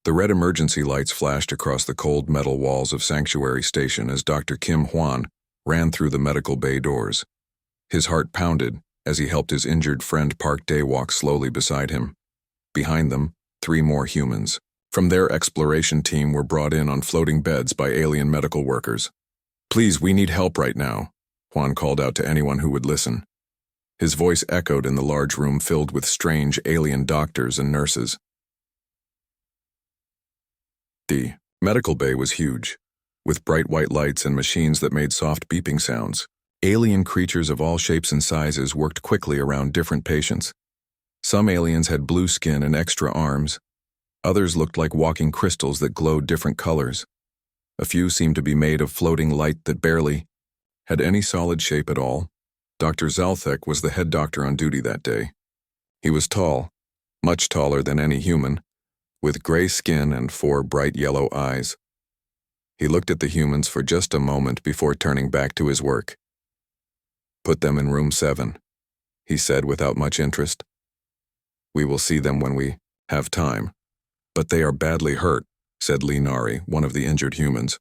The red emergency lights flashed across the cold metal walls of Sanctuary Station as Dr. Kim Hwan ran through the medical bay doors. His heart pounded as he helped his injured friend Park Dae walk slowly beside him. Behind them, 3 more humans from their exploration team were brought in on floating beds by alien medical workers. "Please, we need help right now," Hwan called out to anyone who would listen. His voice echoed in the large room filled with strange alien doctors and nurses. The medical bay was huge, with bright white lights and machines that made soft beeping sounds. Alien creatures of all shapes and sizes worked quickly around different patients. Some aliens had blue skin and extra arms. Others looked like walking crystals that glowed different colors. A few seemed to be made of floating light that barely had any solid shape at all. Dr. Zalthek was the head doctor on duty that day. He was tall, much taller than any human, with gray skin and 4 bright yellow eyes. He looked at the humans for just a moment before turning back to his work. "Put them in room 7, he said without much interest. "We will see them when we have time." "But they are badly hurt," said Nari, one of the injured humans.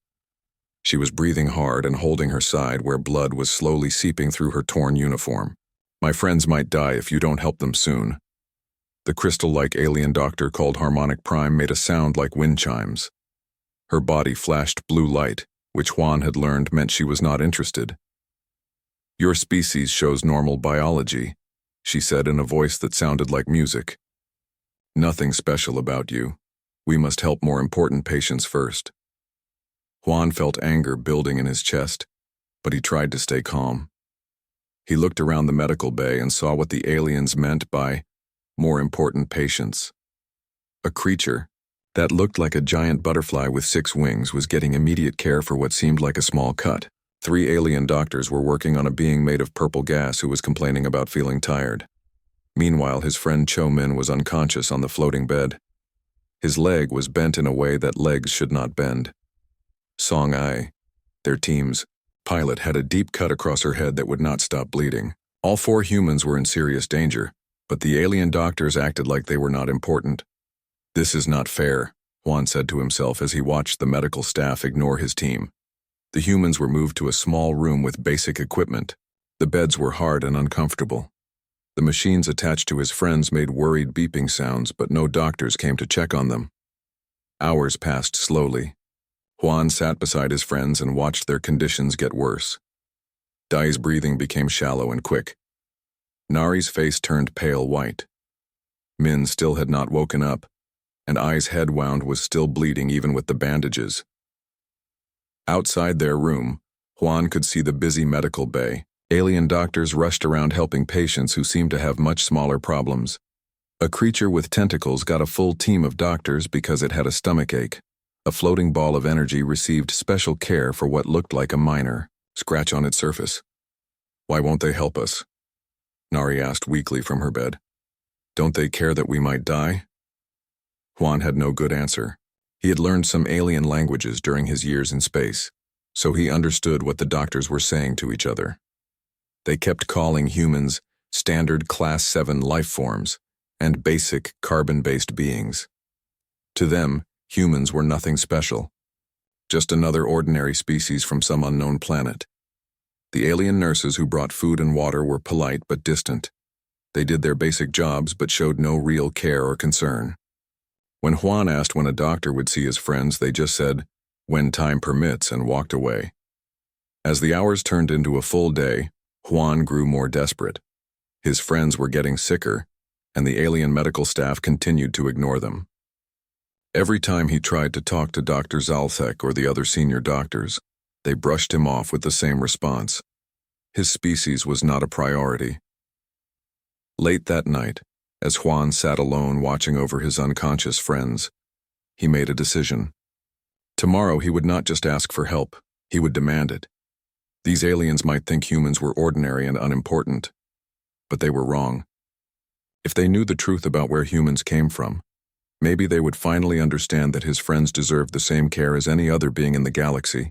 She was breathing hard and holding her side where blood was slowly seeping through her torn uniform. "My friends might die if you don't help them soon." The crystal-like alien doctor called Harmonic Prime made a sound like wind chimes. Her body flashed blue light, which Hwan had learned meant she was not interested. "Your species shows normal biology," she said in a voice that sounded like music. "Nothing special about you. We must help more important patients first." Hwan felt anger building in his chest, but he tried to stay calm. He looked around the medical bay and saw what the aliens meant by more important patients. A creature that looked like a giant butterfly with 6 wings was getting immediate care for what seemed like a small cut. 3 alien doctors were working on a being made of purple gas who was complaining about feeling tired. Meanwhile, his friend Cho Min was unconscious on the floating bed. His leg was bent in a way that legs should not bend. Song Ai, their team's pilot, had a deep cut across her head that would not stop bleeding. All 4 humans were in serious danger, but the alien doctors acted like they were not important. "This is not fair," Hwan said to himself as he watched the medical staff ignore his team. The humans were moved to a small room with basic equipment. The beds were hard and uncomfortable. The machines attached to his friends made worried beeping sounds, but no doctors came to check on them. Hours passed slowly. Hwan sat beside his friends and watched their conditions get worse. Dai's breathing became shallow and quick. Nari's face turned pale white. Min still had not woken up, and Ai's head wound was still bleeding even with the bandages. Outside their room, Hwan could see the busy medical bay. Alien doctors rushed around helping patients who seemed to have much smaller problems. A creature with tentacles got a full team of doctors because it had a stomachache. A floating ball of energy received special care for what looked like a minor scratch on its surface. "Why won't they help us?" Nari asked weakly from her bed. "Don't they care that we might die?" Hwan had no good answer. He had learned some alien languages during his years in space, so he understood what the doctors were saying to each other. They kept calling humans standard Class 7 life forms and basic carbon-based beings. To them, humans were nothing special, just another ordinary species from some unknown planet. The alien nurses who brought food and water were polite but distant. They did their basic jobs but showed no real care or concern. When Hwan asked when a doctor would see his friends, they just said, "When time permits," and walked away. As the hours turned into a full day, Hwan grew more desperate. His friends were getting sicker, and the alien medical staff continued to ignore them. Every time he tried to talk to Dr. Zalthek or the other senior doctors, they brushed him off with the same response. His species was not a priority. Late that night, as Hwan sat alone watching over his unconscious friends, he made a decision. Tomorrow he would not just ask for help, he would demand it. These aliens might think humans were ordinary and unimportant, but they were wrong. If they knew the truth about where humans came from, maybe they would finally understand that his friends deserved the same care as any other being in the galaxy.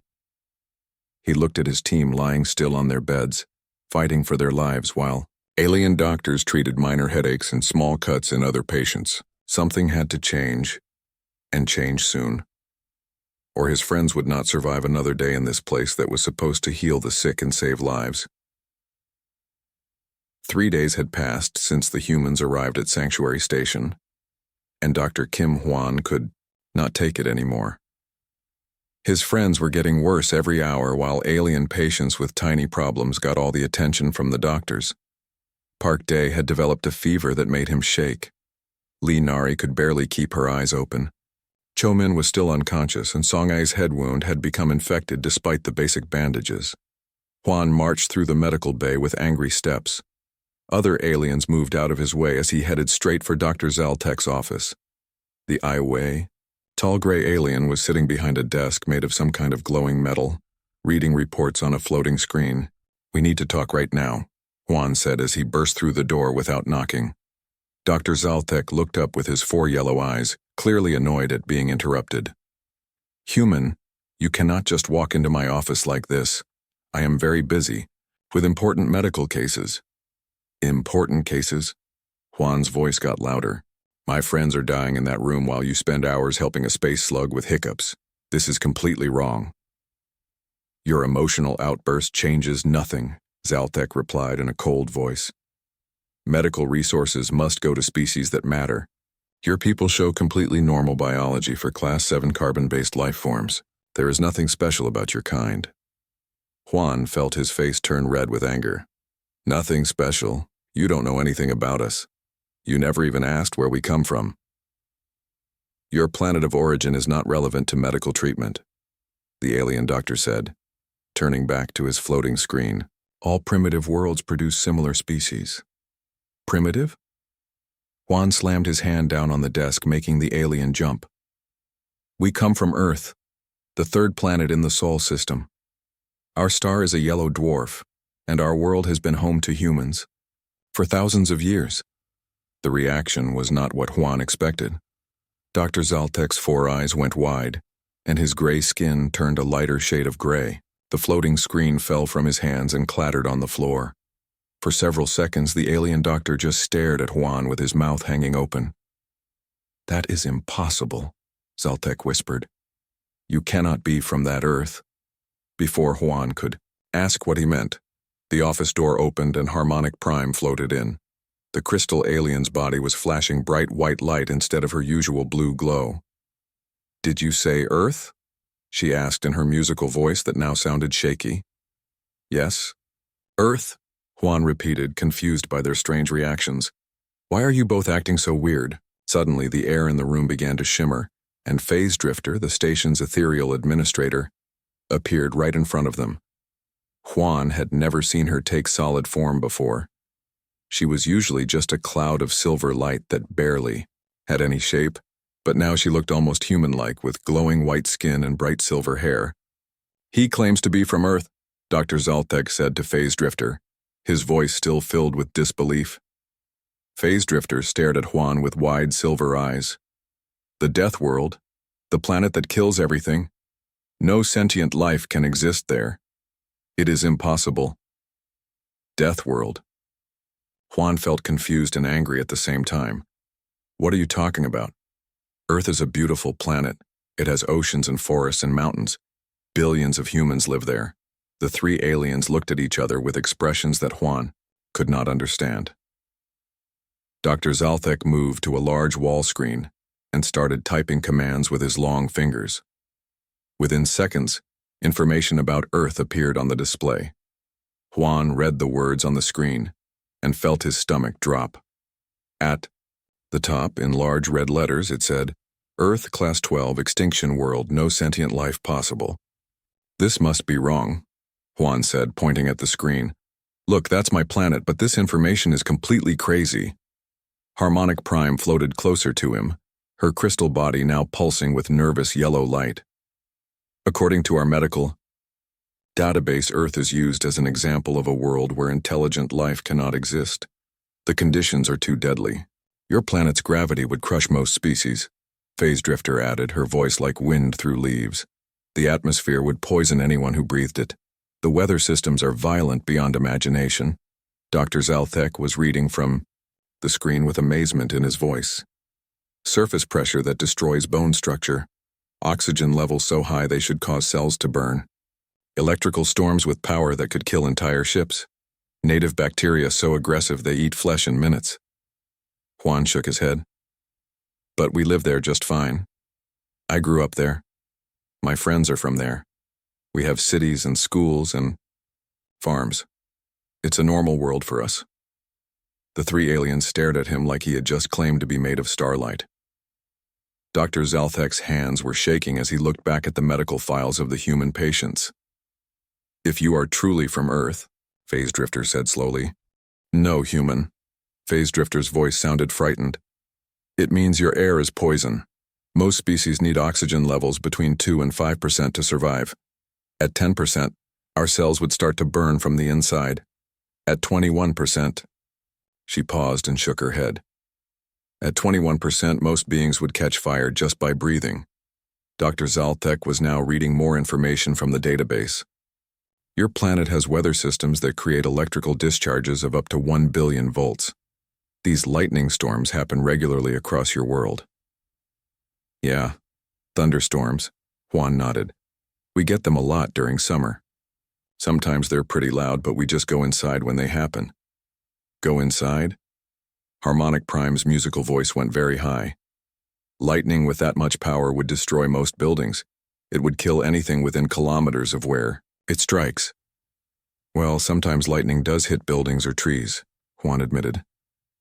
He looked at his team lying still on their beds, fighting for their lives while alien doctors treated minor headaches and small cuts in other patients. Something had to change. and change soon, or his friends would not survive another day in this place that was supposed to heal the sick and save lives. 3 days had passed since the humans arrived at Sanctuary Station, and Dr. Kim Hwan could not take it anymore. His friends were getting worse every hour while alien patients with tiny problems got all the attention from the doctors. Park Dae had developed a fever that made him shake. Lee Nari could barely keep her eyes open. Cho Min was still unconscious, and Song Ai's head wound had become infected despite the basic bandages. Hwan marched through the medical bay with angry steps. Other aliens moved out of his way as he headed straight for Dr. Zaltek's office. The Ai Wei, tall gray alien, was sitting behind a desk made of some kind of glowing metal, reading reports on a floating screen. "We need to talk right now," Hwan said as he burst through the door without knocking. Dr. Zaltek looked up with his 4 yellow eyes, clearly annoyed at being interrupted. "Human, you cannot just walk into my office like this. I am very busy, with important medical cases." "Important cases?" Hwan's voice got louder. "My friends are dying in that room while you spend hours helping a space slug with hiccups. This is completely wrong." "Your emotional outburst changes nothing," Zaltek replied in a cold voice. "Medical resources must go to species that matter. Your people show completely normal biology for Class 7 carbon-based life forms. There is nothing special about your kind." Hwan felt his face turn red with anger. "Nothing special? You don't know anything about us. You never even asked where we come from. Your planet of origin is not relevant to medical treatment," the alien doctor said, turning back to his floating screen. "All primitive worlds produce similar species." "Primitive?" Hwan slammed his hand down on the desk, making the alien jump. "We come from Earth, the 3rd planet in the Sol system. Our star is a yellow dwarf, and our world has been home to humans for thousands of years." The reaction was not what Hwan expected. Dr. Zaltek's 4 eyes went wide, and his gray skin turned a lighter shade of gray. The floating screen fell from his hands and clattered on the floor. For several seconds, the alien doctor just stared at Hwan with his mouth hanging open. "That is impossible," Zaltek whispered. "You cannot be from that Earth." Before Hwan could ask what he meant, the office door opened and Harmonic Prime floated in. The crystal alien's body was flashing bright white light instead of her usual blue glow. "Did you say Earth?" she asked in her musical voice that now sounded shaky. "Yes. Earth," Hwan repeated, confused by their strange reactions. "Why are you both acting so weird?" Suddenly, the air in the room began to shimmer, and Phase Drifter, the station's ethereal administrator, appeared right in front of them. Hwan had never seen her take solid form before. She was usually just a cloud of silver light that barely had any shape, but now she looked almost human-like with glowing white skin and bright silver hair. "He claims to be from Earth," Dr. Zaltek said to Phase Drifter, his voice still filled with disbelief. Phase Drifter stared at Hwan with wide silver eyes. "The Death World, the planet that kills everything. No sentient life can exist there. It is impossible." "Death World." Hwan felt confused and angry at the same time. "What are you talking about? Earth is a beautiful planet. It has oceans and forests and mountains. Billions of humans live there." The 3 aliens looked at each other with expressions that Hwan could not understand. Dr. Zaltek moved to a large wall screen and started typing commands with his long fingers. Within seconds, information about Earth appeared on the display. Hwan read the words on the screen and felt his stomach drop. At the top, in large red letters, it said, "Earth Class 12 Extinction World, no sentient life possible." "This must be wrong," Hwan said, pointing at the screen. "Look, that's my planet, but this information is completely crazy." Harmonic Prime floated closer to him, her crystal body now pulsing with nervous yellow light. "According to our medical database, Earth is used as an example of a world where intelligent life cannot exist. The conditions are too deadly. Your planet's gravity would crush most species," Phase Drifter added, her voice like wind through leaves. "The atmosphere would poison anyone who breathed it. The weather systems are violent beyond imagination." Dr. Zaltek was reading from the screen with amazement in his voice. surface pressure that destroys bone structure, oxygen levels so high they should cause cells to burn, electrical storms with power that could kill entire ships, native bacteria so aggressive they eat flesh in minutes. Juan shook his head. But we live there just fine. I grew up there. My friends are from there. We have cities and schools and farms. It's a normal world for us. The three aliens stared at him like he had just claimed to be made of starlight. Dr. Zalthek's hands were shaking as he looked back at the medical files of the human patients. If you are truly from Earth, Phase Drifter said slowly. No, human. Phase Drifter's voice sounded frightened. It means your air is poison. Most species need oxygen levels between 2 and 5% to survive. At 10%, our cells would start to burn from the inside. At 21%, she paused and shook her head. At 21%, most beings would catch fire just by breathing. Dr. Zalthek was now reading more information from the database. Your planet has weather systems that create electrical discharges of up to 1 billion volts. These lightning storms happen regularly across your world. Yeah, thunderstorms, Juan nodded. We get them a lot during summer. Sometimes they're pretty loud, but we just go inside when they happen. Go inside? Harmonic Prime's musical voice went very high. Lightning with that much power would destroy most buildings. It would kill anything within kilometers of where it strikes. Well, sometimes lightning does hit buildings or trees, Juan admitted.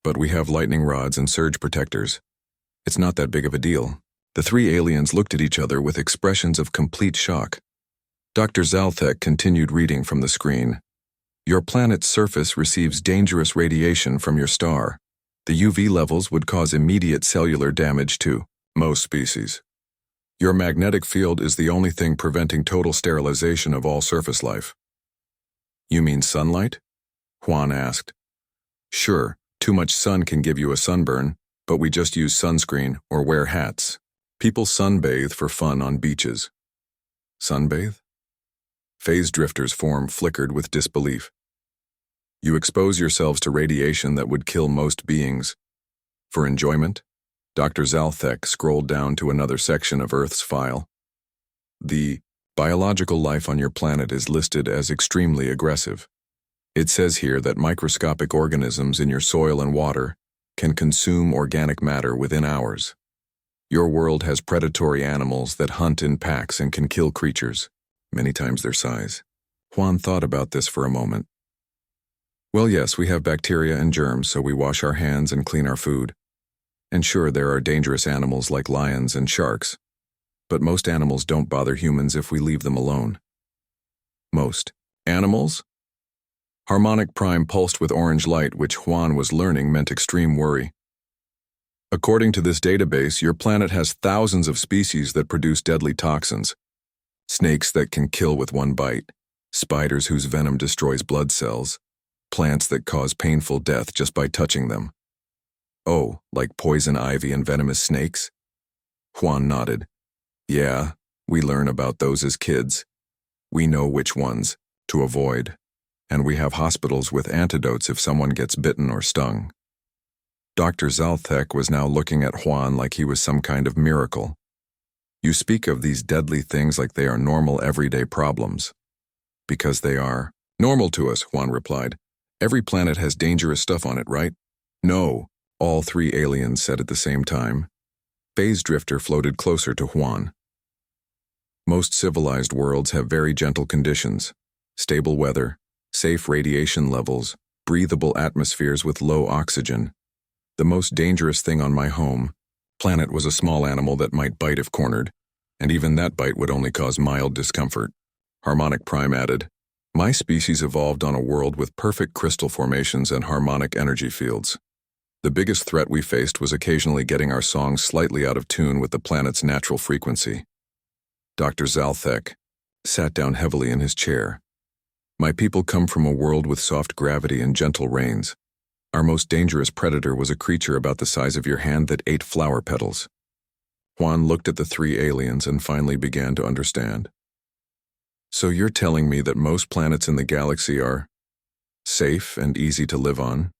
But we have lightning rods and surge protectors. It's not that big of a deal. The three aliens looked at each other with expressions of complete shock. Dr. Zalthek continued reading from the screen. Your planet's surface receives dangerous radiation from your star. The UV levels would cause immediate cellular damage to most species. Your magnetic field is the only thing preventing total sterilization of all surface life. You mean sunlight? Juan asked. Sure, too much sun can give you a sunburn, but we just use sunscreen or wear hats. People sunbathe for fun on beaches. Sunbathe? Phase Drifter's form flickered with disbelief. You expose yourselves to radiation that would kill most beings. For enjoyment? Dr. Zalthek scrolled down to another section of Earth's file. The biological life on your planet is listed as extremely aggressive. It says here that microscopic organisms in your soil and water can consume organic matter within hours. Your world has predatory animals that hunt in packs and can kill creatures, many times their size. Juan thought about this for a moment. Well, yes, we have bacteria and germs, so we wash our hands and clean our food. And sure, there are dangerous animals like lions and sharks, but most animals don't bother humans if we leave them alone. Most animals? Harmonic Prime pulsed with orange light, which Juan was learning meant extreme worry. According to this database, your planet has thousands of species that produce deadly toxins. Snakes that can kill with one bite, spiders whose venom destroys blood cells, plants that cause painful death just by touching them. Oh, like poison ivy and venomous snakes? Juan nodded. Yeah, we learn about those as kids. We know which ones to avoid, and we have hospitals with antidotes if someone gets bitten or stung. Dr. Zalthek was now looking at Juan like he was some kind of miracle. You speak of these deadly things like they are normal everyday problems. Because they are normal to us, Juan replied. Every planet has dangerous stuff on it, right? No, all three aliens said at the same time. Phase Drifter floated closer to Juan. Most civilized worlds have very gentle conditions, stable weather, safe radiation levels, breathable atmospheres with low oxygen. The most dangerous thing on my home planet was a small animal that might bite if cornered, and even that bite would only cause mild discomfort. Harmonic Prime added, my species evolved on a world with perfect crystal formations and harmonic energy fields. The biggest threat we faced was occasionally getting our songs slightly out of tune with the planet's natural frequency. Dr. Zalthek sat down heavily in his chair. My people come from a world with soft gravity and gentle rains. Our most dangerous predator was a creature about the size of your hand that ate flower petals. Juan looked at the three aliens and finally began to understand. So you're telling me that most planets in the galaxy are safe and easy to live on?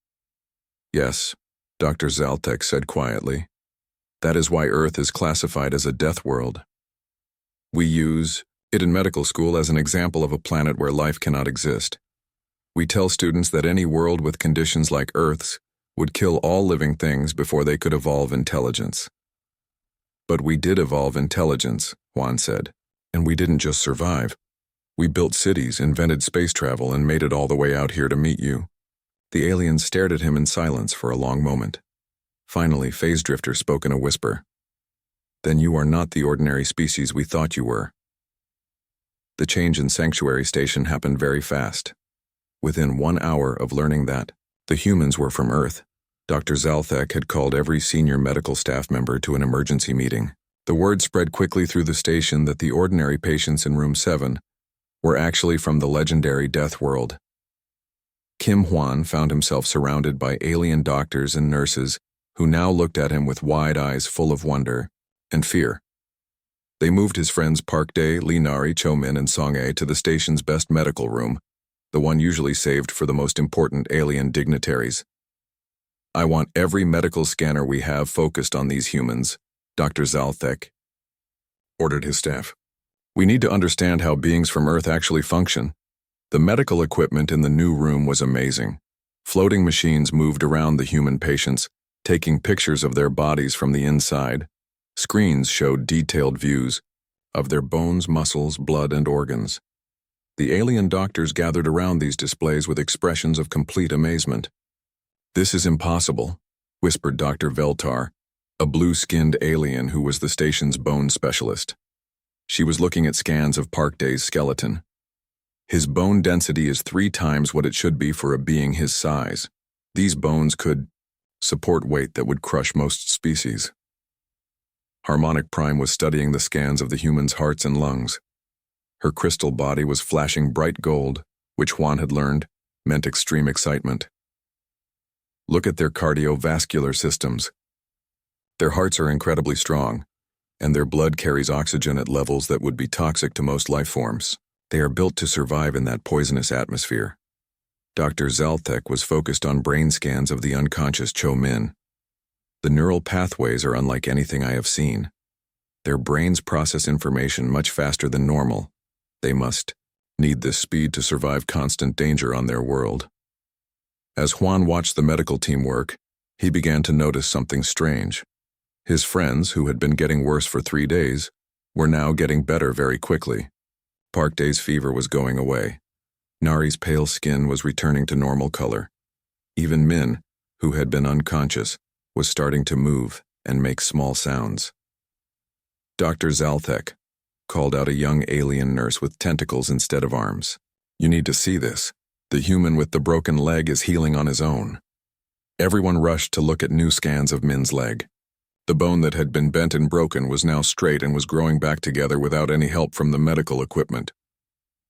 Yes, Dr. Zalthek said quietly. That is why Earth is classified as a death world. We use it in medical school as an example of a planet where life cannot exist. We tell students that any world with conditions like Earth's would kill all living things before they could evolve intelligence. But we did evolve intelligence, Juan said, and we didn't just survive. We built cities, invented space travel, and made it all the way out here to meet you. The alien stared at him in silence for a long moment. Finally, Phase Drifter spoke in a whisper. Then you are not the ordinary species we thought you were. The change in Sanctuary Station happened very fast. Within 1 hour of learning that the humans were from Earth, Dr. Zalthek had called every senior medical staff member to an emergency meeting. The word spread quickly through the station that the ordinary patients in room 7 were actually from the legendary Death World. Kim Hwan found himself surrounded by alien doctors and nurses who now looked at him with wide eyes full of wonder and fear. They moved his friends Park Dae, Lee Nari, Cho Min, and Song A to the station's best medical room, the one usually saved for the most important alien dignitaries. I want every medical scanner we have focused on these humans, Dr. Zalthek ordered his staff. We need to understand how beings from Earth actually function. The medical equipment in the new room was amazing. Floating machines moved around the human patients, taking pictures of their bodies from the inside. Screens showed detailed views of their bones, muscles, blood, and organs. The alien doctors gathered around these displays with expressions of complete amazement. This is impossible, whispered Dr. Veltar, a blue-skinned alien who was the station's bone specialist. She was looking at scans of Park Dae's skeleton. His bone density is 3 times what it should be for a being his size. These bones could support weight that would crush most species. Harmonic Prime was studying the scans of the human's hearts and lungs. Her crystal body was flashing bright gold, which Juan had learned meant extreme excitement. Look at their cardiovascular systems. Their hearts are incredibly strong, and their blood carries oxygen at levels that would be toxic to most life forms. They are built to survive in that poisonous atmosphere. Dr. Zalthek was focused on brain scans of the unconscious Cho Min. The neural pathways are unlike anything I have seen. Their brains process information much faster than normal. They must need this speed to survive constant danger on their world. As Juan watched the medical team work, he began to notice something strange. His friends, who had been getting worse for 3 days, were now getting better very quickly. Park Dae's fever was going away. Nari's pale skin was returning to normal color. Even Min, who had been unconscious, was starting to move and make small sounds. Dr. Zalthek called out a young alien nurse with tentacles instead of arms. You need to see this. The human with the broken leg is healing on his own. Everyone rushed to look at new scans of Min's leg. The bone that had been bent and broken was now straight and was growing back together without any help from the medical equipment.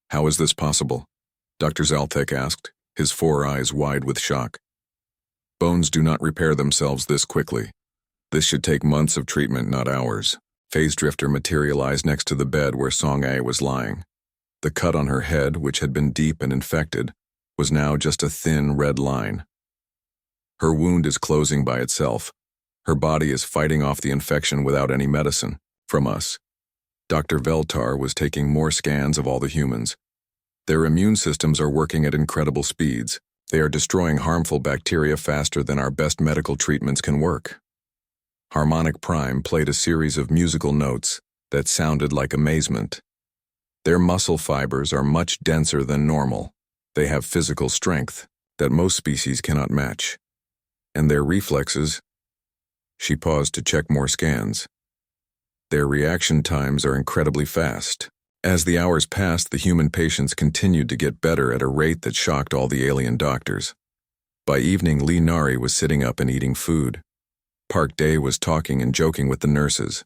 How is this possible? Dr. Zalthek asked, his 4 eyes wide with shock. Bones do not repair themselves this quickly. This should take months of treatment, not hours. Phase Drifter materialized next to the bed where Song A was lying. The cut on her head, which had been deep and infected, was now just a thin red line. Her wound is closing by itself. Her body is fighting off the infection without any medicine from us. Dr. Veltar was taking more scans of all the humans. Their immune systems are working at incredible speeds. They are destroying harmful bacteria faster than our best medical treatments can work. Harmonic Prime played a series of musical notes that sounded like amazement. Their muscle fibers are much denser than normal. They have physical strength that most species cannot match. And their reflexes. She paused to check more scans. Their reaction times are incredibly fast. As the hours passed, the human patients continued to get better at a rate that shocked all the alien doctors. By evening, Lee Nari was sitting up and eating food. Park Dae was talking and joking with the nurses.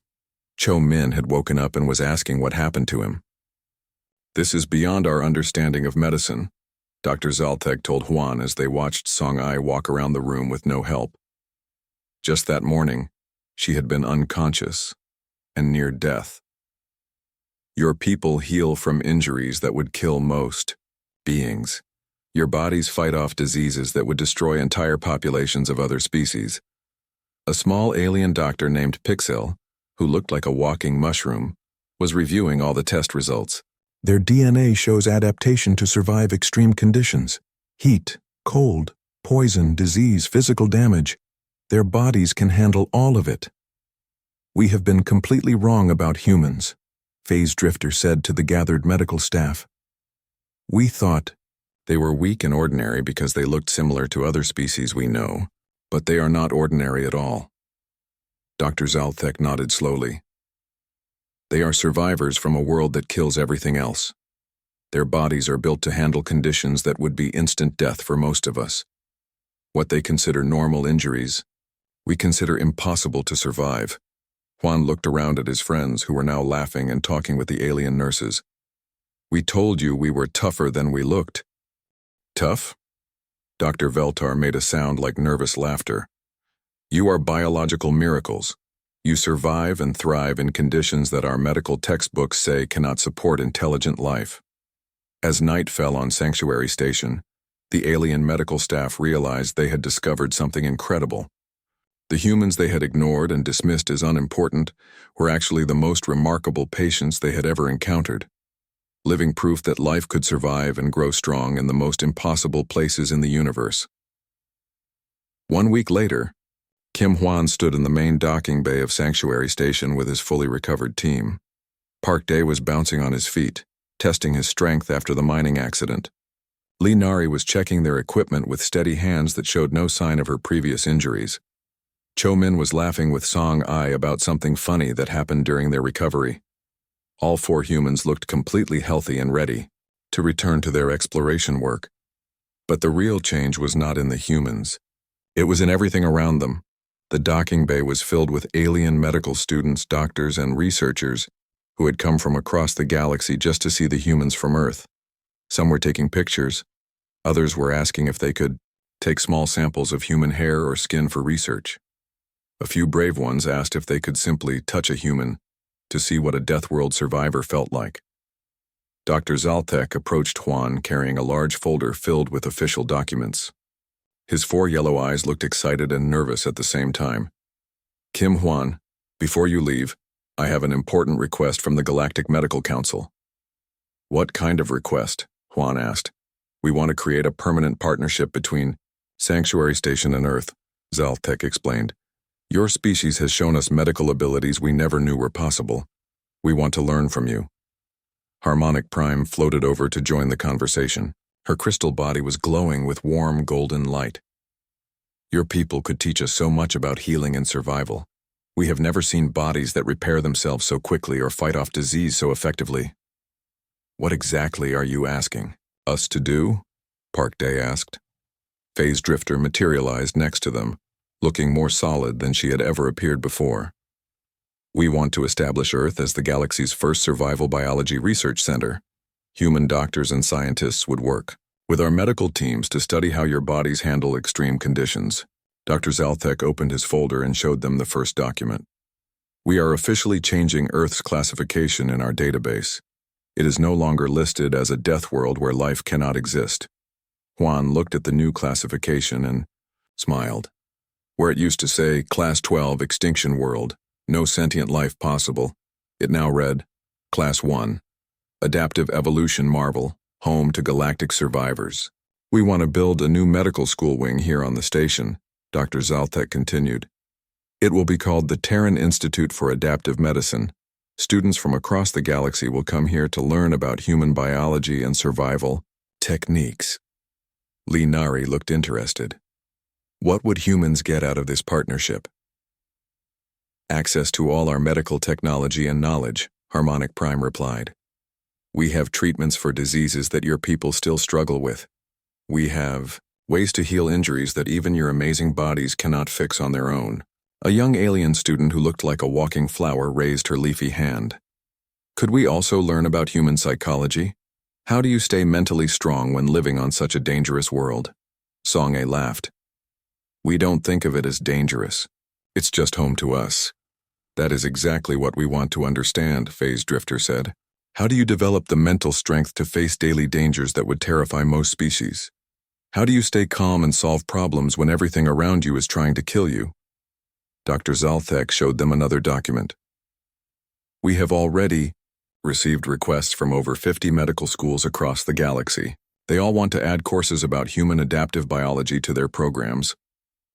Cho Min had woken up and was asking what happened to him. This is beyond our understanding of medicine, Dr. Zalthek told Juan as they watched Song Ai walk around the room with no help. Just that morning, she had been unconscious and near death. Your people heal from injuries that would kill most beings. Your bodies fight off diseases that would destroy entire populations of other species. A small alien doctor named Pixel, who looked like a walking mushroom, was reviewing all the test results. Their DNA shows adaptation to survive extreme conditions. Heat, cold, poison, disease, physical damage. Their bodies can handle all of it. We have been completely wrong about humans, Phase Drifter said to the gathered medical staff. We thought they were weak and ordinary because they looked similar to other species we know, but they are not ordinary at all. Dr. Zalthek nodded slowly. They are survivors from a world that kills everything else. Their bodies are built to handle conditions that would be instant death for most of us. What they consider normal injuries, we consider impossible to survive. Juan looked around at his friends who were now laughing and talking with the alien nurses. We told you we were tougher than we looked. Tough? Dr. Veltar made a sound like nervous laughter. You are biological miracles. You survive and thrive in conditions that our medical textbooks say cannot support intelligent life. As night fell on Sanctuary Station, the alien medical staff realized they had discovered something incredible. The humans they had ignored and dismissed as unimportant were actually the most remarkable patients they had ever encountered, living proof that life could survive and grow strong in the most impossible places in the universe. 1 week later, Kim Hwan stood in the main docking bay of Sanctuary Station with his fully recovered team. Park Day was bouncing on his feet, testing his strength after the mining accident. Lee Nari was checking their equipment with steady hands that showed no sign of her previous injuries. Cho Min was laughing with Song Ai about something funny that happened during their recovery. All 4 humans looked completely healthy and ready to return to their exploration work. But the real change was not in the humans. It was in everything around them. The docking bay was filled with alien medical students, doctors, and researchers who had come from across the galaxy just to see the humans from Earth. Some were taking pictures. Others were asking if they could take small samples of human hair or skin for research. A few brave ones asked if they could simply touch a human to see what a Death World survivor felt like. Dr. Zaltek approached Juan carrying a large folder filled with official documents. His 4 yellow eyes looked excited and nervous at the same time. Kim Hwan, before you leave, I have an important request from the Galactic Medical Council. What kind of request? Juan asked. We want to create a permanent partnership between Sanctuary Station and Earth, Zaltek explained. Your species has shown us medical abilities we never knew were possible. We want to learn from you. Harmonic Prime floated over to join the conversation. Her crystal body was glowing with warm golden light. Your people could teach us so much about healing and survival. We have never seen bodies that repair themselves so quickly or fight off disease so effectively. What exactly are you asking us to do? Park Day asked. Phase Drifter materialized next to them, looking more solid than she had ever appeared before. We want to establish Earth as the galaxy's first survival biology research center. Human doctors and scientists would work with our medical teams to study how your bodies handle extreme conditions. Dr. Zalthek opened his folder and showed them the first document. We are officially changing Earth's classification in our database. It is no longer listed as a death world where life cannot exist. Juan looked at the new classification and smiled. Where it used to say Class 12 Extinction World, no sentient life possible, it now read Class 1, Adaptive Evolution Marvel, home to galactic survivors. We want to build a new medical school wing here on the station, Dr. Zaltek continued. It will be called the Terran Institute for Adaptive Medicine. Students from across the galaxy will come here to learn about human biology and survival techniques. Lee Nari looked interested. What would humans get out of this partnership? Access to all our medical technology and knowledge, Harmonic Prime replied. We have treatments for diseases that your people still struggle with. We have ways to heal injuries that even your amazing bodies cannot fix on their own. A young alien student who looked like a walking flower raised her leafy hand. Could we also learn about human psychology? How do you stay mentally strong when living on such a dangerous world? Song-A laughed. We don't think of it as dangerous. It's just home to us. That is exactly what we want to understand, Phase Drifter said. How do you develop the mental strength to face daily dangers that would terrify most species? How do you stay calm and solve problems when everything around you is trying to kill you? Dr. Zalthek showed them another document. We have already received requests from over 50 medical schools across the galaxy. They all want to add courses about human adaptive biology to their programs.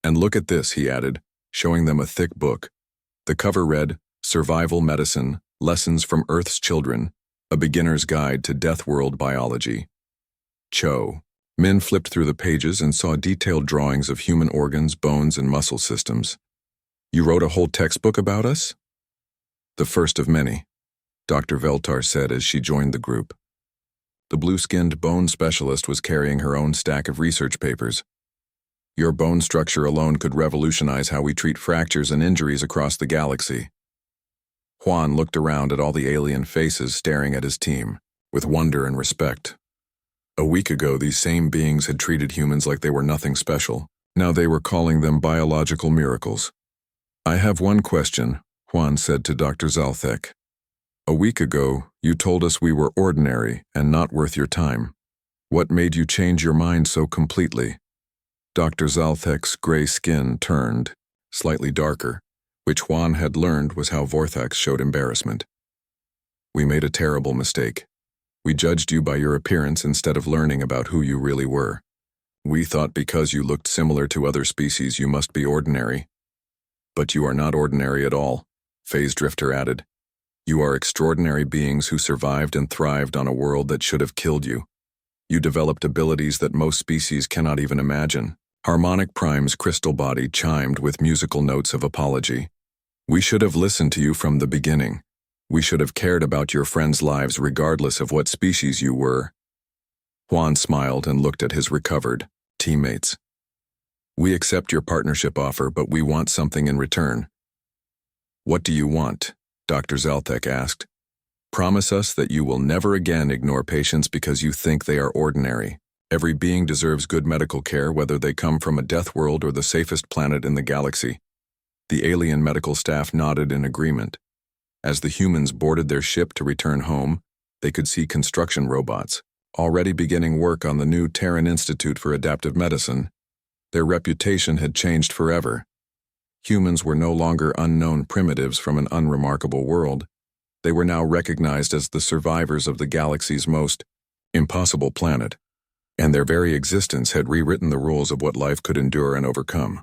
And look at this, he added, showing them a thick book. The cover read, Survival Medicine, Lessons from Earth's Children, A Beginner's Guide to Death World Biology. Cho. Min flipped through the pages and saw detailed drawings of human organs, bones, and muscle systems. You wrote a whole textbook about us? The first of many, Dr. Veltar said as she joined the group. The blue-skinned bone specialist was carrying her own stack of research papers. Your bone structure alone could revolutionize how we treat fractures and injuries across the galaxy. Juan looked around at all the alien faces staring at his team, with wonder and respect. A week ago, these same beings had treated humans like they were nothing special. Now they were calling them biological miracles. I have one question, Juan said to Dr. Zalthek. A week ago, you told us we were ordinary and not worth your time. What made you change your mind so completely? Dr. Zalthek's gray skin turned, slightly darker, which Juan had learned was how Vorthax showed embarrassment. We made a terrible mistake. We judged you by your appearance instead of learning about who you really were. We thought because you looked similar to other species you must be ordinary. But you are not ordinary at all, Phase Drifter added. You are extraordinary beings who survived and thrived on a world that should have killed you. You developed abilities that most species cannot even imagine. Harmonic Prime's crystal body chimed with musical notes of apology. We should have listened to you from the beginning. We should have cared about your friends' lives regardless of what species you were. Juan smiled and looked at his recovered teammates. We accept your partnership offer, but we want something in return. What do you want? Dr. Zalthek asked. Promise us that you will never again ignore patients because you think they are ordinary. Every being deserves good medical care, whether they come from a death world or the safest planet in the galaxy. The alien medical staff nodded in agreement. As the humans boarded their ship to return home, they could see construction robots, already beginning work on the new Terran Institute for Adaptive Medicine. Their reputation had changed forever. Humans were no longer unknown primitives from an unremarkable world. They were now recognized as the survivors of the galaxy's most impossible planet, and their very existence had rewritten the rules of what life could endure and overcome.